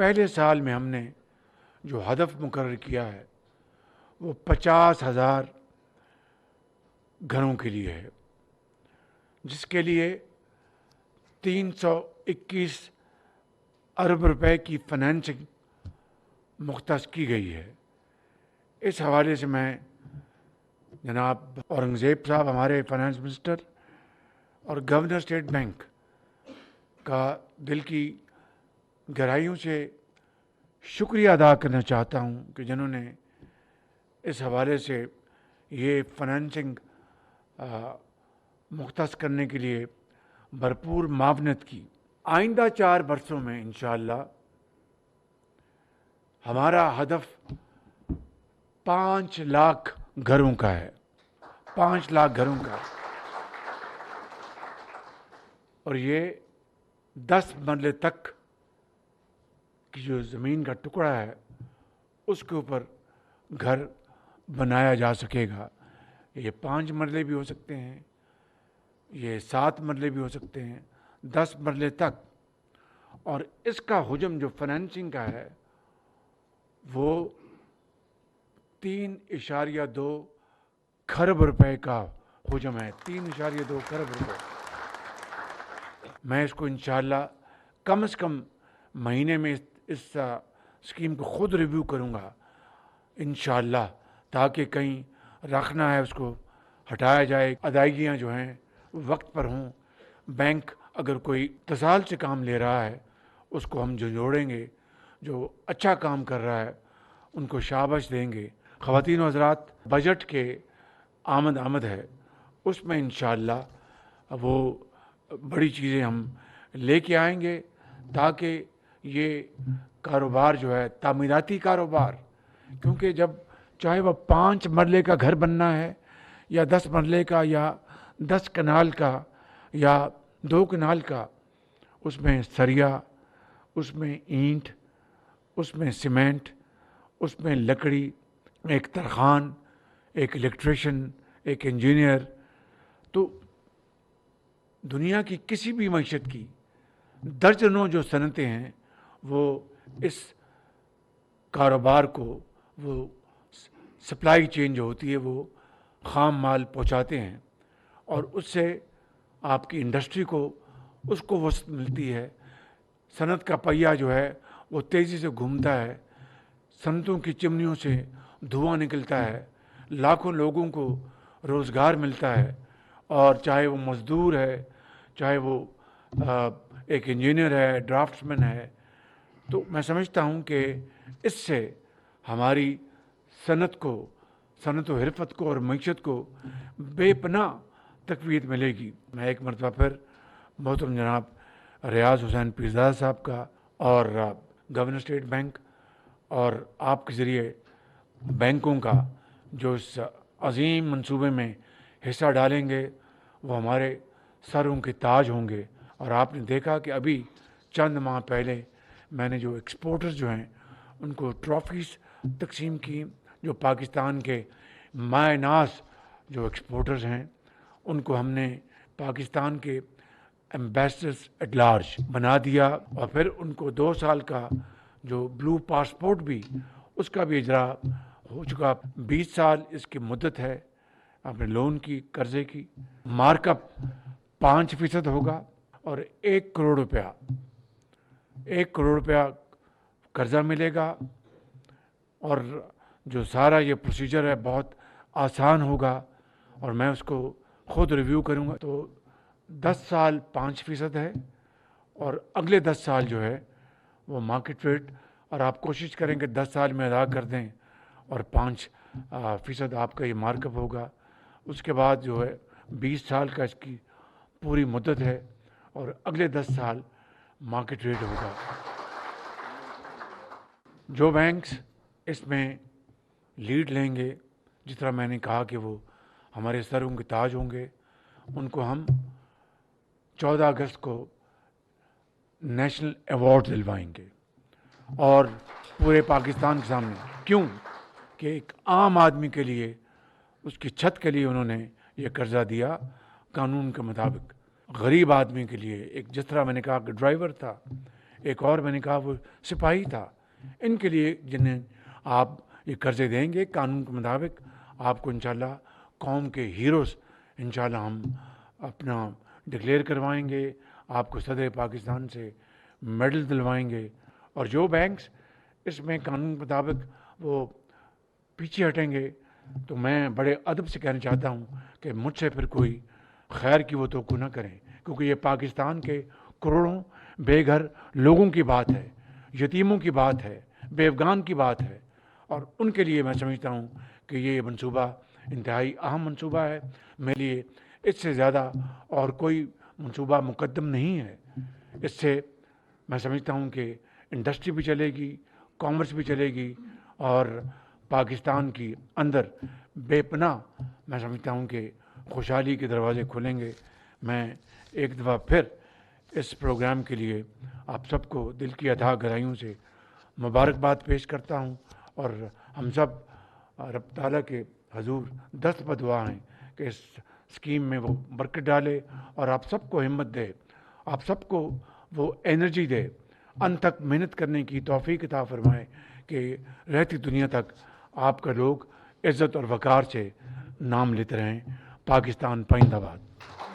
پہلے سال میں ہم نے جو ہدف مقرر کیا ہے وہ 50,000 گھروں کے لیے ہے، جس کے لیے 321 ارب روپے کی فنانسنگ مختص کی گئی ہے۔ اس حوالے سے میں جناب اورنگزیب صاحب ہمارے فائنانس منسٹر اور گورنر اسٹیٹ بینک کا دل کی گہرائیوں سے شکریہ ادا کرنا چاہتا ہوں کہ جنہوں نے اس حوالے سے یہ فنانسنگ مختص کرنے کے لیے بھرپور معاونت کی۔ آئندہ 4 برسوں میں انشاءاللہ ہمارا ہدف 5 لاکھ گھروں کا ہے، 5 لاکھ گھروں کا، اور یہ 10 مرلے تک کی جو زمین کا ٹکڑا ہے اس کے اوپر گھر بنایا جا سکے گا۔ یہ 5 مرلے بھی ہو سکتے ہیں، یہ 7 مرلے بھی ہو سکتے ہیں، 10 مرلے تک۔ اور اس کا حجم جو فنانسنگ کا ہے وہ 3.2 کھرب روپے کا حجم ہے، 3.2 کھرب روپے۔ میں اس کو انشاءاللہ کم از کم مہینے میں اس اسکیم کو خود ریویو کروں گا انشاءاللہ، تاکہ کہیں رکھنا ہے اس کو ہٹایا جائے، ادائیگیاں جو ہیں وقت پر ہوں۔ بینک اگر کوئی اتصال سے کام لے رہا ہے اس کو ہم جو جوڑیں گے، جو اچھا کام کر رہا ہے ان کو شاباش دیں گے۔ خواتین و حضرات، بجٹ کے آمد ہے، اس میں انشاءاللہ وہ بڑی چیزیں ہم لے کے آئیں گے تاکہ یہ کاروبار جو ہے تعمیراتی کاروبار، کیونکہ جب چاہے وہ 5 مرلے کا گھر بننا ہے یا 10 مرلے کا یا 10 کنال کا یا 2 کنال کا، اس میں سریا، اس میں اینٹ، اس میں سیمنٹ، اس میں لکڑی، ایک ترخان، ایک الیکٹریشین، ایک انجینئر، تو دنیا کی کسی بھی معیشت کی درجنوں جو صنعتیں ہیں وہ اس کاروبار کو، وہ سپلائی چین جو ہوتی ہے وہ خام مال پہنچاتے ہیں، اور اس سے آپ کی انڈسٹری کو اس کو وسعت ملتی ہے۔ صنعت کا پہیہ جو ہے وہ تیزی سے گھومتا ہے، صنعتوں کی چمنیوں سے دھواں نکلتا ہے، لاکھوں لوگوں کو روزگار ملتا ہے، اور چاہے وہ مزدور ہے، چاہے وہ ایک انجینئر ہے، ڈرافٹس مین ہے۔ تو میں سمجھتا ہوں کہ اس سے ہماری صنعت و حرفت کو اور معیشت کو بے پناہ تقویت ملے گی۔ میں ایک مرتبہ پھر محترم جناب ریاض حسین پیرزادہ صاحب کا اور گورنر اسٹیٹ بینک اور آپ کے ذریعے بینکوں کا جو اس عظیم منصوبے میں حصہ ڈالیں گے وہ ہمارے سروں کے تاج ہوں گے۔ اور آپ نے دیکھا کہ ابھی چند ماہ پہلے میں نے جو ایکسپورٹرز جو ہیں ان کو ٹرافیز تقسیم کی، جو پاکستان کے مایہ ناز جو ایکسپورٹرز ہیں ان کو ہم نے پاکستان کے ایمبیسڈرز ایٹ لارج بنا دیا، اور پھر ان کو 2 سال کا جو بلو پاسپورٹ بھی، اس کا بھی اجرا ہو چکا۔ 20 سال اس کی مدت ہے اپنے لون کی، قرضے کی۔ مارک اپ 5% ہوگا، اور 1 کروڑ روپیہ قرضہ ملے گا، اور جو سارا یہ پروسیجر ہے بہت آسان ہوگا، اور میں اس کو خود ریویو کروں گا۔ تو 10 سال 5% ہے، اور اگلے 10 سال جو ہے وہ مارکیٹ ریٹ، اور آپ کوشش کریں کہ 10 سال میں ادا کر دیں، اور 5% آپ کا یہ مارک اپ ہوگا۔ اس کے بعد جو ہے 20 سال کا اس کی پوری مدت ہے، اور اگلے 10 سال مارکیٹ ریٹ ہوگا۔ جو بینکس اس میں لیڈ لیں گے، جس طرح میں نے کہا کہ وہ ہمارے سروں کے تاج ہوں گے، ان کو ہم 14 اگست کو نیشنل ایوارڈ دلوائیں گے، اور پورے پاکستان کے سامنے۔ کیوں کہ ایک عام آدمی کے لیے، اس کی چھت کے لیے انہوں نے یہ قرضہ دیا قانون کے مطابق۔ غریب آدمی کے لیے، ایک جس طرح میں نے کہا کہ ڈرائیور تھا، ایک اور میں نے کہا وہ سپاہی تھا. ان کے لیے جنہیں آپ یہ قرضے دیں گے قانون کے مطابق آپ کو انشاءاللہ قوم کے ہیروز انشاءاللہ ہم اپنا ڈکلیئر کروائیں گے. آپ کو صدر پاکستان سے میڈل دلوائیں گے. اور جو بینکس اس میں قانون کے مطابق وہ پیچھے ہٹیں گے تو میں بڑے ادب سے کہنا چاہتا ہوں کہ مجھ سے پھر کوئی خیر کی وہ توقع نہ کریں، کیونکہ یہ پاکستان کے کروڑوں بے گھر لوگوں کی بات ہے، یتیموں کی بات ہے، بے افغان کی بات ہے. اور ان کے لیے میں سمجھتا ہوں کہ یہ منصوبہ انتہائی اہم منصوبہ ہے. میرے لیے اس سے زیادہ اور کوئی منصوبہ مقدم نہیں ہے. اس سے میں سمجھتا ہوں کہ انڈسٹری بھی چلے گی، کامرس بھی چلے گی، اور پاکستان کی اندر بے پناہ میں سمجھتا ہوں کہ خوشحالی کے دروازے کھلیں گے. میں ایک دفعہ پھر اس پروگرام کے لیے آپ سب کو دل کی اتھاہ گہرائیوں سے مبارکباد پیش کرتا ہوں، اور ہم سب رب تعالیٰ کے حضور دست بدعا ہیں کہ اس اسکیم میں وہ برکت ڈالے اور آپ سب کو ہمت دے، آپ سب کو وہ انرجی دے، ان تک محنت کرنے کی توفیق عطا فرمائے کہ رہتی دنیا تک آپ کا لوگ عزت اور وقار سے نام لیتے رہیں. پاکستان پائندہ باد.